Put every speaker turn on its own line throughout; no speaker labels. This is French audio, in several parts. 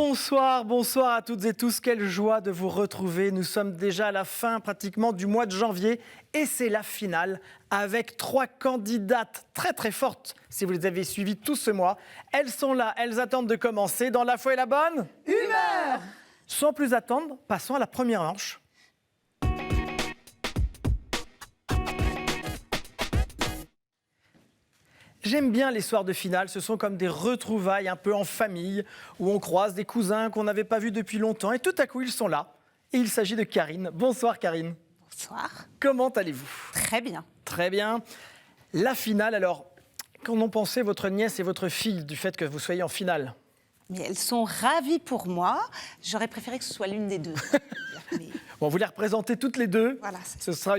Bonsoir, bonsoir à toutes et tous. Quelle joie de vous retrouver. Nous sommes déjà à la fin pratiquement du mois de janvier et c'est la finale avec 3 candidates très très fortes. Si vous les avez suivies tout ce mois, elles sont là, elles attendent de commencer dans la foi et la bonne
humeur.
Sans plus attendre, passons à la première manche. J'aime bien les soirs de finale, ce sont comme des retrouvailles un peu en famille, où on croise des cousins qu'on n'avait pas vus depuis longtemps, et tout à coup ils sont là. Et il s'agit de Karine. Bonsoir Karine.
Bonsoir.
Comment allez-vous?
Très bien.
Très bien. La finale, alors, qu'en ont pensé votre nièce et votre fille du fait que vous soyez en finale?
Mais elles sont ravies pour moi. J'aurais préféré que ce soit l'une des deux. Mais...
Bon, vous les représentez toutes les deux.
Voilà.
Ce sera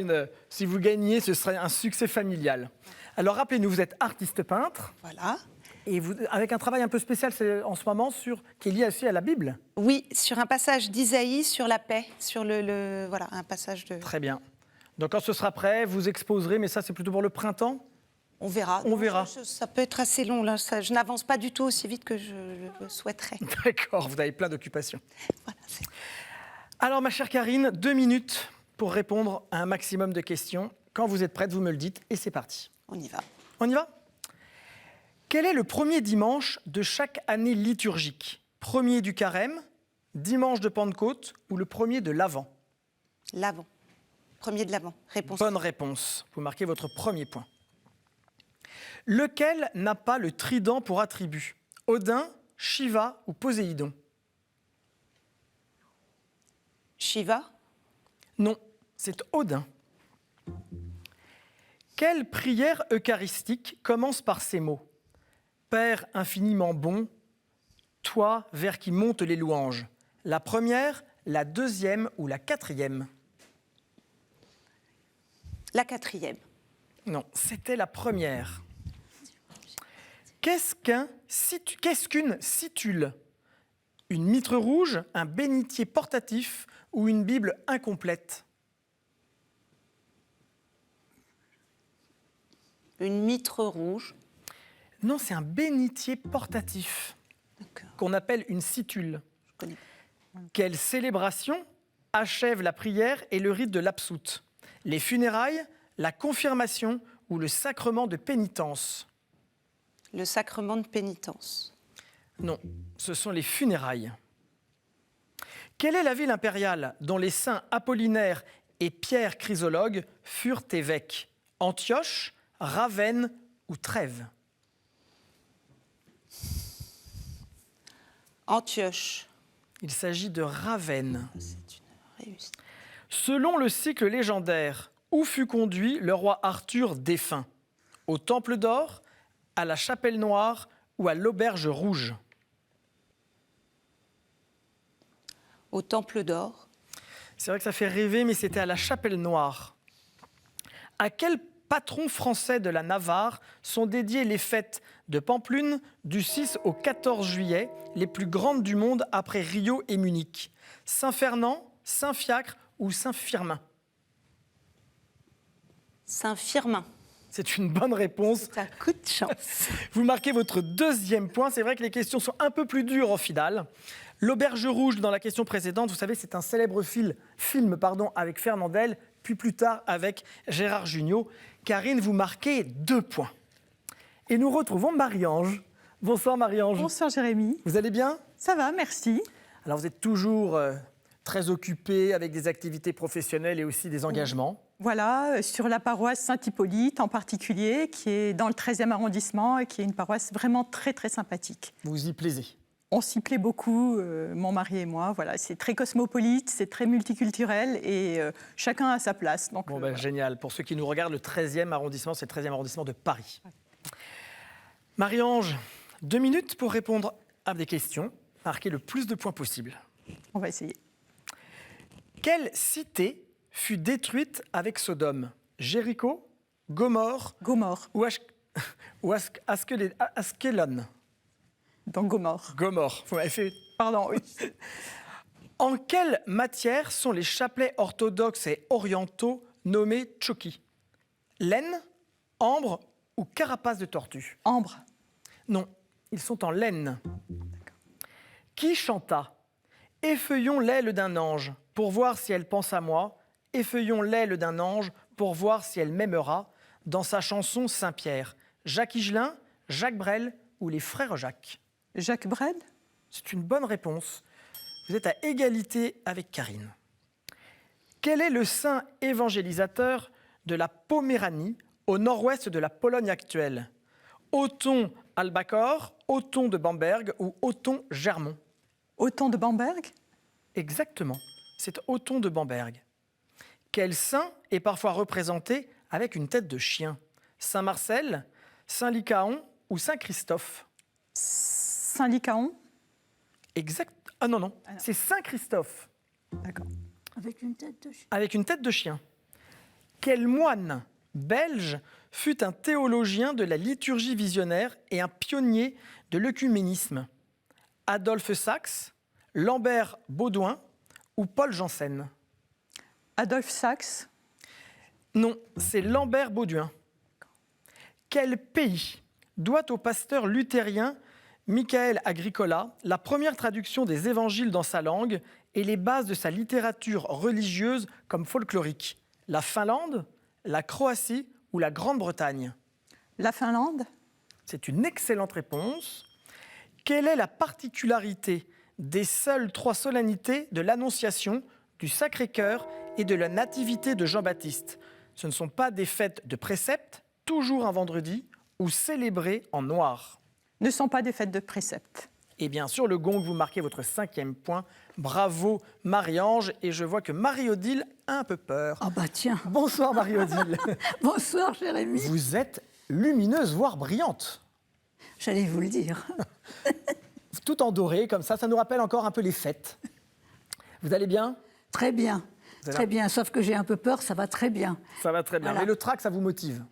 si vous gagnez, ce sera un succès familial. Alors rappelez-nous, vous êtes artiste peintre.
Voilà.
Et vous, avec un travail un peu spécial en ce moment qui est lié aussi à la Bible.
Oui, sur un passage d'Isaïe sur la paix, sur voilà, un passage de...
Très bien. Donc quand ce sera prêt, vous exposerez, mais ça c'est plutôt pour le printemps?
On verra.
On verra.
Ça peut être assez long, là. Je n'avance pas du tout aussi vite que je le souhaiterais.
D'accord, vous avez plein d'occupations.
Voilà,
alors ma chère Karine, 2 minutes pour répondre à un maximum de questions. Quand vous êtes prête, vous me le dites et c'est parti.
On y va.
On y va? Quel est le premier dimanche de chaque année liturgique? Premier du carême, dimanche de Pentecôte ou le premier de l'Avent?
L'Avent. Premier de l'Avent. Réponse.
Bonne réponse. Vous marquez votre premier point. Lequel n'a pas le trident pour attribut? Odin, Shiva ou Poséidon?
Shiva?
Non, c'est Odin. Quelle prière eucharistique commence par ces mots? Père infiniment bon, toi vers qui montent les louanges. La première, la deuxième ou la quatrième?
La quatrième.
Non, c'était la première. Qu'est-ce qu'une situle? Une mitre rouge, un bénitier portatif ou une Bible incomplète?
Une mitre rouge.
Non, c'est un bénitier portatif qu'on appelle une situle.
Je connais.
Quelle célébration achève la prière et le rite de l'absoute? Les funérailles, la confirmation ou le sacrement de pénitence?
Le sacrement de pénitence.
Non, ce sont les funérailles. Quelle est la ville impériale dont les saints Apollinaire et Pierre Chrysologue furent évêques? Antioche, Ravenne ou Trèves?
Antioche.
Il s'agit de Ravenne.
C'est une réussite.
Selon le cycle légendaire, où fut conduit le roi Arthur défunt? Au Temple d'Or, à la Chapelle Noire ou à l'Auberge Rouge?
Au Temple d'Or.
C'est vrai que ça fait rêver, mais c'était à la Chapelle Noire. À quel patron français de la Navarre sont dédiées les fêtes de Pampelune du 6 au 14 juillet, les plus grandes du monde après Rio et Munich? Saint-Fernand, Saint-Fiacre ou Saint-Firmin?
Saint-Firmin.
C'est une bonne réponse.
C'est un coup de chance.
Vous marquez votre deuxième point. C'est vrai que les questions sont un peu plus dures en finale. L'Auberge Rouge, dans la question précédente, vous savez, c'est un célèbre film avec Fernandel, puis plus tard avec Gérard Jugnot. Karine, vous marquez 2 points. Et nous retrouvons Marie-Ange. Bonsoir Marie-Ange.
Bonsoir Jérémy.
Vous allez bien?
Ça va, merci.
Alors vous êtes toujours très occupée avec des activités professionnelles et aussi des engagements.
Voilà, sur la paroisse Saint-Hippolyte en particulier, qui est dans le 13e arrondissement et qui est une paroisse vraiment très très sympathique.
Vous vous y plaisez?
On s'y plaît beaucoup, mon mari et moi. Voilà, c'est très cosmopolite, c'est très multiculturel et chacun a sa place. Donc,
Bon, voilà. Génial. Pour ceux qui nous regardent, le 13e arrondissement, c'est le 13e arrondissement de Paris. Ouais. Marie-Ange, 2 minutes pour répondre à des questions. Marquer le plus de points possible.
On va essayer.
Quelle cité fut détruite avec Sodome? Jéricho, Gomorre ou Askelon?
Dans Gomorre.
Gomorre, vous m'avez fait...
Pardon, oui.
En quelle matière sont les chapelets orthodoxes et orientaux nommés choki? Laine, ambre ou carapace de tortue?
Ambre.
Non, ils sont en laine. Qui chanta « Effeuillons l'aile d'un ange pour voir si elle pense à moi, effeuillons l'aile d'un ange pour voir si elle m'aimera » dans sa chanson Saint-Pierre. Jacques Higelin, Jacques Brel ou les frères Jacques?
Jacques Brel?
C'est une bonne réponse. Vous êtes à égalité avec Karine. Quel est le saint évangélisateur de la Poméranie au nord-ouest de la Pologne actuelle? Othon Albacor, Othon de Bamberg ou Othon Germont?
Othon de Bamberg?
Exactement, c'est Othon de Bamberg. Quel saint est parfois représenté avec une tête de chien? Saint Marcel, Saint Lycaon ou Saint Christophe?
Saint Lycaon?
Exact. Ah non, c'est Saint Christophe.
D'accord.
Avec une tête de chien.
Avec une tête de chien. Quel moine belge fut un théologien de la liturgie visionnaire et un pionnier de l'œcuménisme? Adolphe Sax, Lambert Baudouin ou Paul Janssen?
Adolphe Sax?
Non, c'est Lambert Baudouin. Quel pays doit au pasteur luthérien Michael Agricola la première traduction des évangiles dans sa langue et les bases de sa littérature religieuse comme folklorique? La Finlande, la Croatie ou la Grande-Bretagne?
La Finlande?
C'est une excellente réponse. Quelle est la particularité des seules 3 solennités de l'Annonciation, du Sacré-Cœur et de la Nativité de Jean-Baptiste? Ce ne sont pas des fêtes de préceptes, toujours un vendredi, ou célébrées en noir.
Ne sont pas des fêtes de préceptes.
Et bien sûr, le gong, vous marquez votre 5e point. Bravo Marie-Ange. Et je vois que Marie-Odile a un peu peur.
Ah bah tiens.
Bonsoir Marie-Odile.
Bonsoir Jérémy.
Vous êtes lumineuse, voire brillante.
J'allais vous le dire.
Tout en doré, comme ça nous rappelle encore un peu les fêtes. Vous allez bien?
Très bien.
Vous allez
Très bien, sauf que j'ai un peu peur, ça va très bien.
Ça va très bien.
Voilà.
Mais le trac, ça vous motive?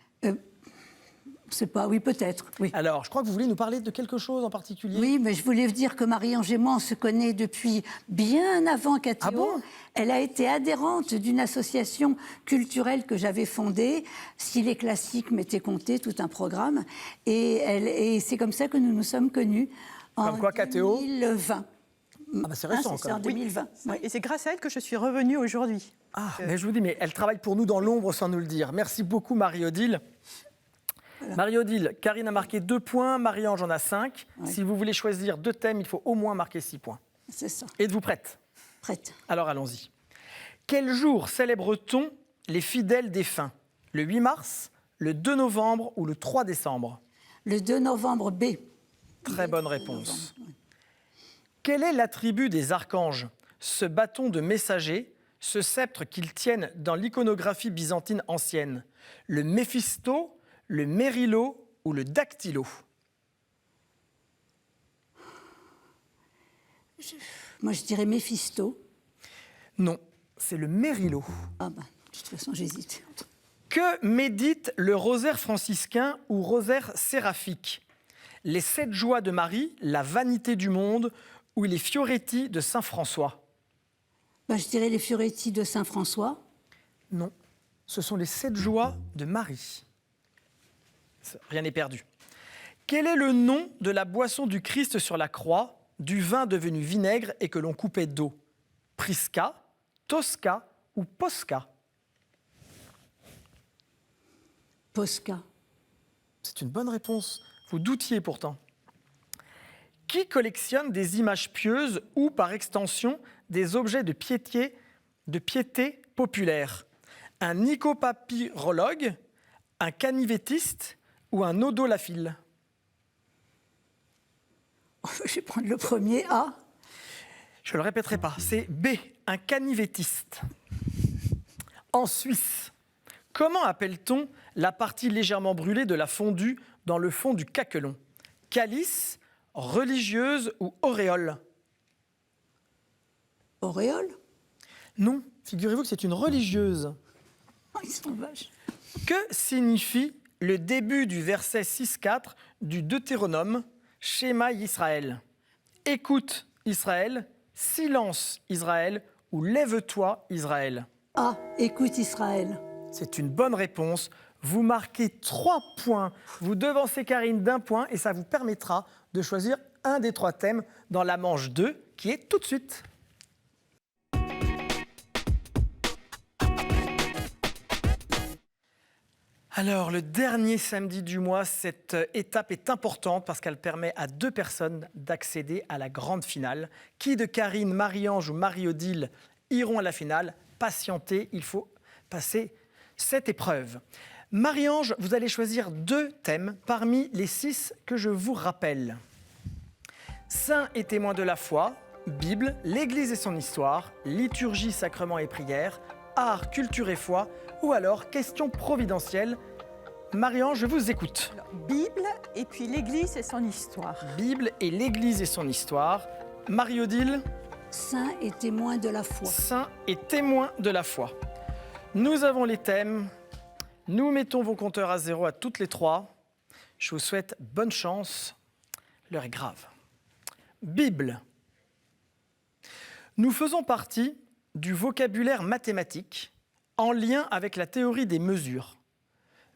C'est pas, oui, peut-être, oui.
Alors, je crois que vous voulez nous parler de quelque chose en particulier.
Oui, mais je voulais vous dire que Marie-Ange et moi, on se connaît depuis bien avant Cathéo.
Ah bon?
Elle a été adhérente d'une association culturelle que j'avais fondée, Si les classiques m'étaient comptés, tout un programme. Et c'est comme ça que nous nous sommes connus en
Comme quoi, Cathéo?
2020.
Ah bah c'est récent,
c'est
quand
en
même.
2020.
Oui, et c'est grâce à elle que je suis revenue aujourd'hui.
Ah, mais je vous dis, mais elle travaille pour nous dans l'ombre sans nous le dire. Merci beaucoup, Marie-Odile. Voilà. Marie-Odile, Karine a marqué 2 points, Marie-Ange en a 5.
Oui.
Si vous voulez choisir 2 thèmes, il faut au moins marquer 6 points.
C'est ça.
Êtes-vous prête?
Prête.
Alors allons-y. Quel jour célèbre-t-on les fidèles défunts? Le 8 mars, le 2 novembre ou le 3 décembre?
Le 2 novembre, B.
Très bonne réponse. Quel est l'attribut des archanges? Ce bâton de messager, ce sceptre qu'ils tiennent dans l'iconographie byzantine ancienne? Le Méphisto, le Mérilo ou le Dactylo?
Moi, je dirais Méphisto.
Non, c'est le Mérilo.
Ah bah, de toute façon, j'hésite.
Que médite le rosaire franciscain ou rosaire séraphique? Les 7 joies de Marie, la vanité du monde ou les Fioretti de Saint François?
Bah, je dirais les Fioretti de Saint François.
Non, ce sont les 7 joies de Marie. Rien n'est perdu. Quel est le nom de la boisson du Christ sur la croix, du vin devenu vinaigre et que l'on coupait d'eau? Prisca, Tosca ou Posca?
Posca.
C'est une bonne réponse. Vous doutiez pourtant. Qui collectionne des images pieuses ou, par extension, des objets de piété populaire? Un nicopapyrologue, un canivétiste ou un odolaphile?
Je vais prendre le premier A.
Je ne le répéterai pas. C'est B, un canivétiste. En Suisse, comment appelle-t-on la partie légèrement brûlée de la fondue dans le fond du caquelon? Calice, religieuse ou auréole?
Auréole?
Non, figurez-vous que c'est une religieuse.
Oh, ils sont vaches.
Que signifie le début du verset 6-4 du Deutéronome, Shema Israël? Écoute Israël, silence Israël ou lève-toi Israël?
A. Écoute Israël.
C'est une bonne réponse. Vous marquez 3 points. Vous devancez Karine d'1 point et ça vous permettra de choisir un des 3 thèmes dans la manche 2, qui est tout de suite. Alors, le dernier samedi du mois, cette étape est importante parce qu'elle permet à 2 personnes d'accéder à la grande finale. Qui de Karine, Marie-Ange ou Marie-Odile iront à la finale? Patientez, il faut passer cette épreuve. Marie-Ange, vous allez choisir 2 thèmes parmi les 6 que je vous rappelle. Saints et témoins de la foi, Bible, l'Église et son histoire, liturgie, sacrements et prières, art, culture et foi, ou alors questions providentielles. Marie-Ange, je vous écoute.
Alors, Bible et puis l'Église et son histoire.
Bible et l'Église et son histoire. Marie-Odile.
Saints et témoins de la foi.
Saints et témoins de la foi. Nous avons les thèmes. Nous mettons vos compteurs à 0 à toutes les 3. Je vous souhaite bonne chance. L'heure est grave. Bible. Nous faisons partie du vocabulaire mathématique en lien avec la théorie des mesures,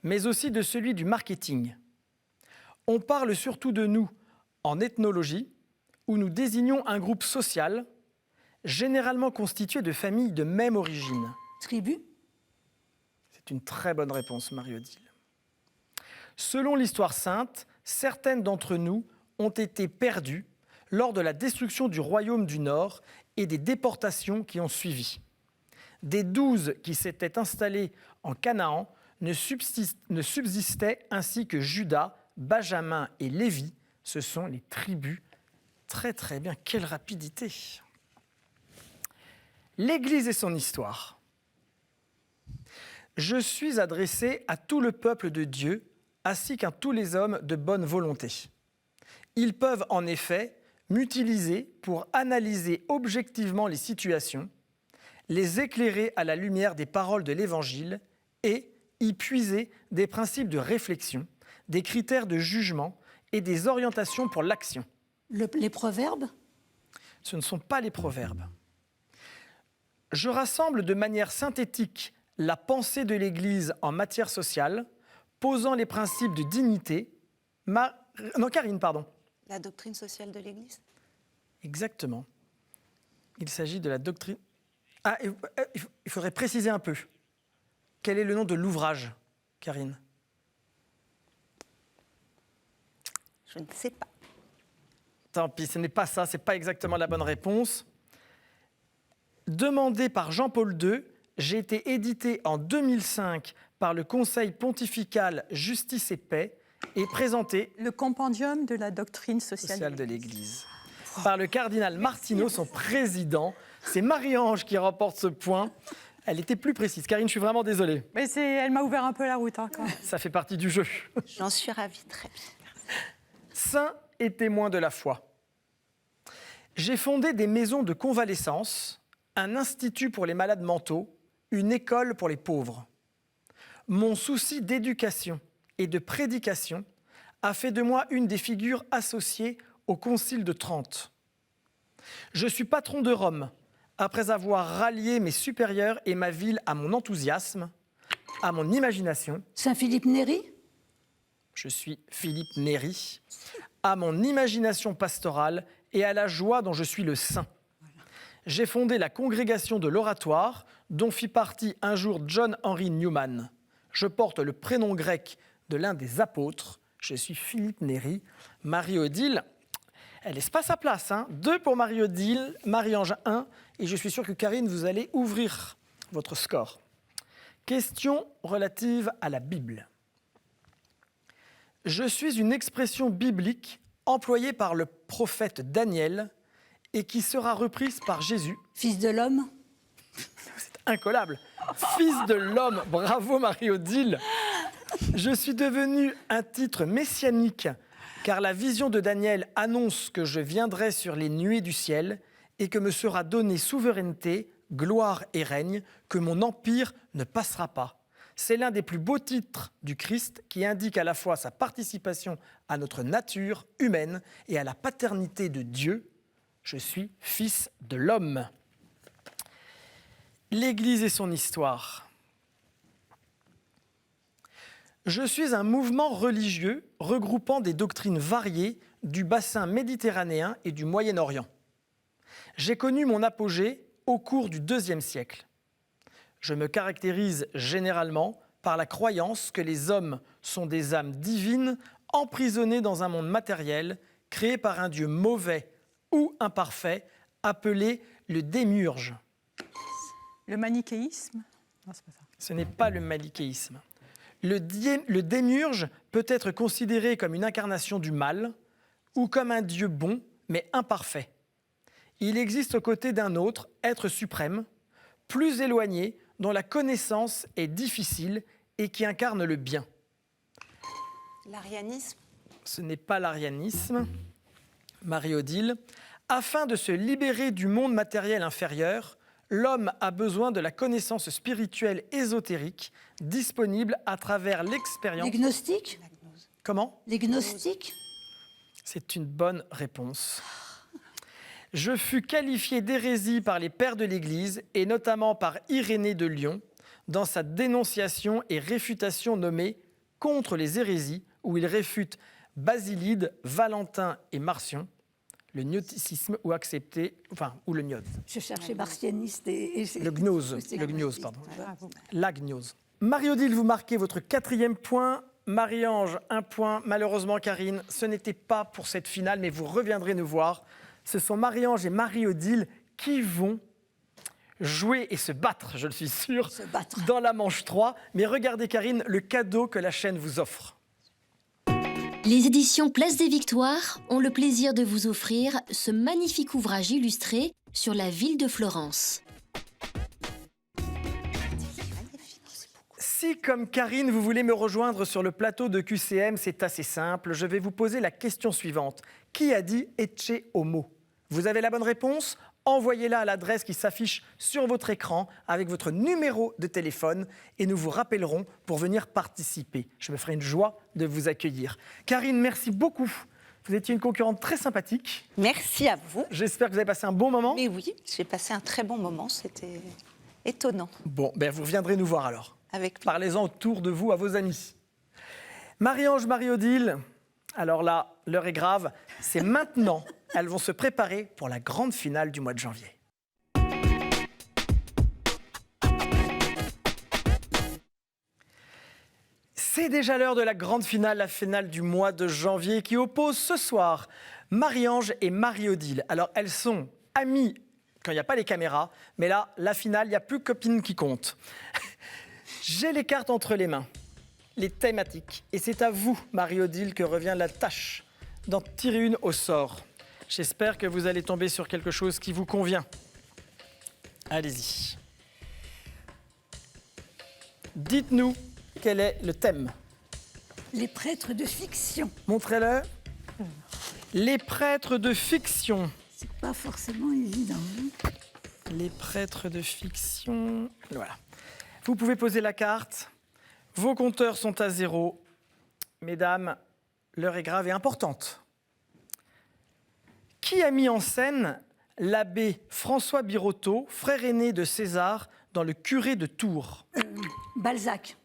mais aussi de celui du marketing. On parle surtout de nous en ethnologie, où nous désignons un groupe social, généralement constitué de familles de même origine.
Tribu.
C'est une très bonne réponse, Marie-Odile. Selon l'histoire sainte, certaines d'entre nous ont été perdues lors de la destruction du royaume du Nord et des déportations qui ont suivi. Des 12 qui s'étaient installés en Canaan ne subsistaient ainsi que Juda, Benjamin et Lévi. Ce sont les tribus. Très très bien, quelle rapidité. L'Église et son histoire. Je suis adressé à tout le peuple de Dieu, ainsi qu'à tous les hommes de bonne volonté. Ils peuvent en effet m'utiliser pour analyser objectivement les situations, les éclairer à la lumière des paroles de l'Évangile et y puiser des principes de réflexion, des critères de jugement et des orientations pour l'action.
Les proverbes.
Ce ne sont pas les proverbes. Je rassemble de manière synthétique la pensée de l'Église en matière sociale, posant les principes de dignité. Karine, pardon.
La doctrine sociale de l'Église?
Exactement. Il s'agit de la doctrine... Ah, il faudrait préciser un peu. Quel est le nom de l'ouvrage, Karine?
Je ne sais pas.
Tant pis, ce n'est pas ça, ce n'est pas exactement la bonne réponse. Demandé par Jean-Paul II, j'ai été édité en 2005 par le Conseil pontifical Justice et Paix et présenté
Le compendium de la doctrine sociale
de l'Église par le cardinal Martino, son président. C'est Marie-Ange qui remporte ce point. Elle était plus précise. Karine, je suis vraiment désolée.
Mais elle m'a ouvert un peu la route. Hein, quand même.
Ça fait partie du jeu.
J'en suis ravie, très bien.
Saints et témoins de la foi. J'ai fondé des maisons de convalescence, un institut pour les malades mentaux, une école pour les pauvres. Mon souci d'éducation et de prédication a fait de moi une des figures associées au Concile de Trente. Je suis patron de Rome, après avoir rallié mes supérieurs et ma ville à mon enthousiasme, à mon imagination.
Saint Philippe Néri.
Je suis Philippe Néri, à mon imagination pastorale et à la joie dont je suis le saint. J'ai fondé la congrégation de l'Oratoire, dont fit partie un jour John Henry Newman. Je porte le prénom grec de l'un des apôtres. Je suis Philippe Néri. Marie-Odile, elle laisse pas sa place. 2 pour Marie-Odile, Marie-Ange 1. Et je suis sûr que Karine, vous allez ouvrir votre score. Question relative à la Bible. Je suis une expression biblique employée par le prophète Daniel et qui sera reprise par Jésus.
Fils de l'homme.
C'est incollable. Fils de l'homme. Bravo Marie-Odile. Je suis devenu un titre messianique car la vision de Daniel annonce que je viendrai sur les nuées du ciel et que me sera donnée souveraineté, gloire et règne, que mon empire ne passera pas. C'est l'un des plus beaux titres du Christ qui indique à la fois sa participation à notre nature humaine et à la paternité de Dieu. Je suis fils de l'homme. L'Église et son histoire. Je suis un mouvement religieux regroupant des doctrines variées du bassin méditerranéen et du Moyen-Orient. J'ai connu mon apogée au cours du IIe siècle. Je me caractérise généralement par la croyance que les hommes sont des âmes divines emprisonnées dans un monde matériel créé par un Dieu mauvais ou imparfait appelé le démiurge.
Le manichéisme? Non, c'est pas ça.
Ce n'est pas le manichéisme. Le démiurge peut être considéré comme une incarnation du mal ou comme un Dieu bon mais imparfait. Il existe aux côtés d'un autre être suprême, plus éloigné, dont la connaissance est difficile et qui incarne le bien.
L'arianisme?
Ce n'est pas l'arianisme. Marie-Odile, afin de se libérer du monde matériel inférieur, l'homme a besoin de la connaissance spirituelle ésotérique disponible à travers l'expérience.
Les gnostiques?
Comment?
Les gnostiques?
C'est une bonne réponse. Je fus qualifié d'hérésie par les pères de l'Église, et notamment par Irénée de Lyon, dans sa dénonciation et réfutation nommée « Contre les hérésies », où il réfute Basilide, Valentin et Marcion, le gnosticisme ou le gnose.
Je cherchais martianiste et
Le gnose,
c'est
le gnose,
gnostique.
pardon.
Bravo.
La gnose. Marie-Odile, vous marquez votre 4e point. Marie-Ange, 1 point. Malheureusement, Karine, ce n'était pas pour cette finale, mais vous reviendrez nous voir. Ce sont Marie-Ange et Marie-Odile qui vont jouer et se battre, je le suis sûr,
Se battre.
dans la manche 3. Mais regardez, Karine, le cadeau que la chaîne vous offre.
Les éditions Place des Victoires ont le plaisir de vous offrir ce magnifique ouvrage illustré sur la ville de Florence.
Si, comme Karine, vous voulez me rejoindre sur le plateau de QCM, c'est assez simple. Je vais vous poser la question suivante. Qui a dit « Ecce homo » ? Vous avez la bonne réponse ? Envoyez-la à l'adresse qui s'affiche sur votre écran avec votre numéro de téléphone et nous vous rappellerons pour venir participer. Je me ferai une joie de vous accueillir. Karine, merci beaucoup. Vous étiez une concurrente très sympathique.
Merci à vous.
J'espère que vous avez passé un bon moment.
Mais oui, j'ai passé un très bon moment, c'était étonnant.
Bon, vous reviendrez nous voir alors.
Avec plaisir.
Parlez-en autour de vous à vos amis. Marie-Ange, Marie-Odile, alors là, l'heure est grave. C'est maintenant. Elles vont se préparer pour la grande finale du mois de janvier. C'est déjà l'heure de la grande finale, la finale du mois de janvier qui oppose ce soir Marie-Ange et Marie-Odile. Alors, elles sont amies quand il n'y a pas les caméras, mais là, la finale, il n'y a plus copines qui comptent. J'ai les cartes entre les mains, les thématiques, et c'est à vous, Marie-Odile, que revient la tâche d'en tirer une au sort. J'espère que vous allez tomber sur quelque chose qui vous convient. Allez-y. Dites-nous quel est le thème.
Les prêtres de fiction.
Montrez-le. Les prêtres de fiction.
C'est pas forcément évident.
Les prêtres de fiction. Voilà. Vous pouvez poser la carte. Vos compteurs sont à 0. Mesdames, l'heure est grave et importante. Qui a mis en scène l'abbé François Birotteau, frère aîné de César, dans Le curé de Tours?
Balzac.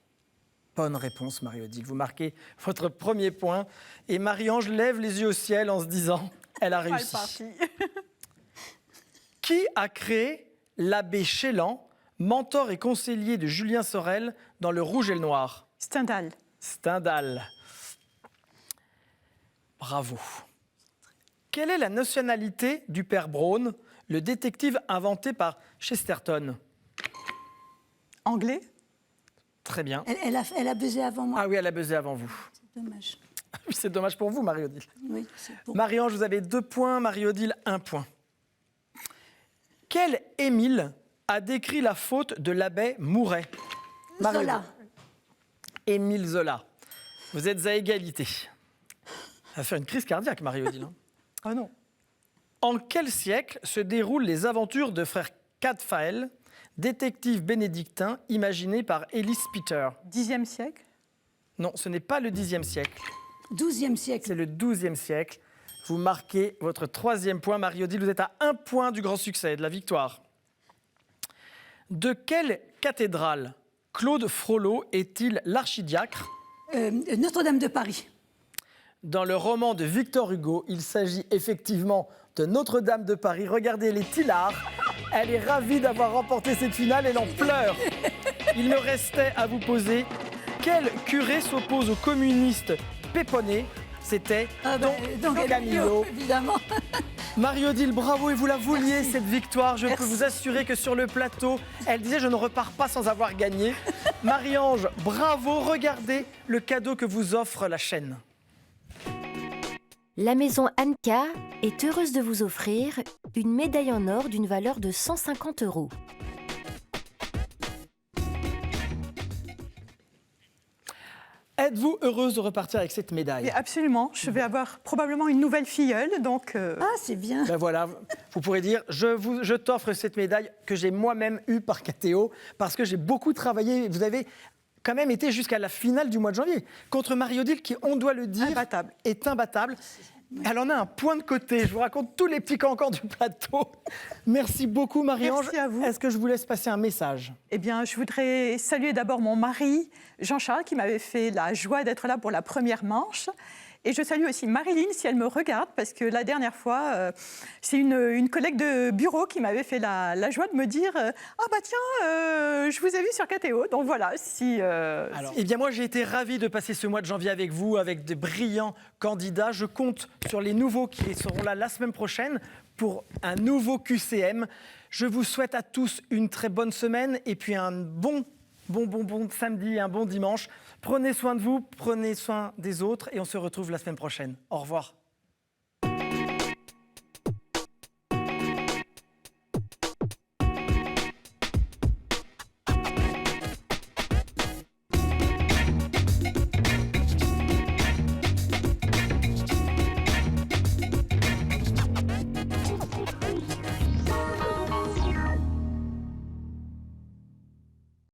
Bonne réponse, Marie-Odile. Vous marquez votre premier point. Et Marie-Ange lève les yeux au ciel en se disant « Elle a
Mal
réussi
parti. ».
Qui a créé l'abbé Chélan, mentor et conseiller de Julien Sorel dans Le Rouge et le Noir?
Stendhal.
Stendhal. Bravo. Quelle est la nationalité du père Brown, le détective inventé par Chesterton?
Anglais.
Très bien.
Elle a buzzé avant moi.
Ah oui, elle a buzzé avant vous.
C'est dommage.
Oui, c'est dommage pour vous, Marie-Odile.
Oui, c'est bon.
Marie-Ange, vous avez 2 points, Marie-Odile, 1 point. Quel Émile a décrit la faute de l'abbé Mouret?
Zola.
Émile Zola. Vous êtes à égalité. Ça va faire une crise cardiaque, Marie-Odile. hein.
Oh non.
En quel siècle se déroulent les aventures de frère Cadfael, détective bénédictin imaginé par Ellis Peter?
10e siècle.
Non, ce n'est pas le 10e siècle,
12e siècle.
c'est le 12e siècle. Vous marquez votre 3e point, Marie-Odile. Vous êtes à 1 point du grand succès, de la victoire. De quelle cathédrale Claude Frollo est-il l'archidiacre?
Notre-Dame de Paris.
Dans le roman de Victor Hugo, il s'agit effectivement de Notre-Dame de Paris. Regardez les Tillard. Elle est ravie d'avoir remporté cette finale, elle en pleure. Il me restait à vous poser quel curé s'oppose aux communistes péponés. C'était Don Camillo.
Évidemment.
Marie-Odile, bravo et vous la vouliez cette victoire. Je peux vous assurer que sur le plateau, elle disait je ne repars pas sans avoir gagné. Marie-Ange, bravo, regardez le cadeau que vous offre la chaîne.
La maison Anka est heureuse de vous offrir une médaille en or d'une valeur de 150 €.
Êtes-vous heureuse de repartir avec cette médaille?
Mais absolument, je vais avoir probablement une nouvelle filleule, donc...
Ah, c'est bien.
Ben voilà, vous pourrez dire, je t'offre cette médaille que j'ai moi-même eue par KTO, parce que j'ai beaucoup travaillé. Vous avez quand même été jusqu'à la finale du mois de janvier, contre Marie-Odile, qui, on doit le dire,
Imbattable.
est imbattable. Elle en a un point de côté. Je vous raconte tous les petits cancans du plateau. Merci beaucoup, Marie-Ange.
Merci à vous.
Est-ce que je vous laisse passer un message?
Eh bien, je voudrais saluer d'abord mon mari, Jean-Charles, qui m'avait fait la joie d'être là pour la première manche. Et je salue aussi Marilyn, si elle me regarde, parce que la dernière fois, c'est une collègue de bureau qui m'avait fait la joie de me dire « Ah bah tiens, je vous ai vu sur KTO ». Donc voilà, si...
Alors, eh bien moi, j'ai été ravi de passer ce mois de janvier avec vous, avec de brillants candidats. Je compte sur les nouveaux qui seront là la semaine prochaine pour un nouveau QCM. Je vous souhaite à tous une très bonne semaine et puis un bon samedi et un bon dimanche. Prenez soin de vous, prenez soin des autres et on se retrouve la semaine prochaine. Au revoir.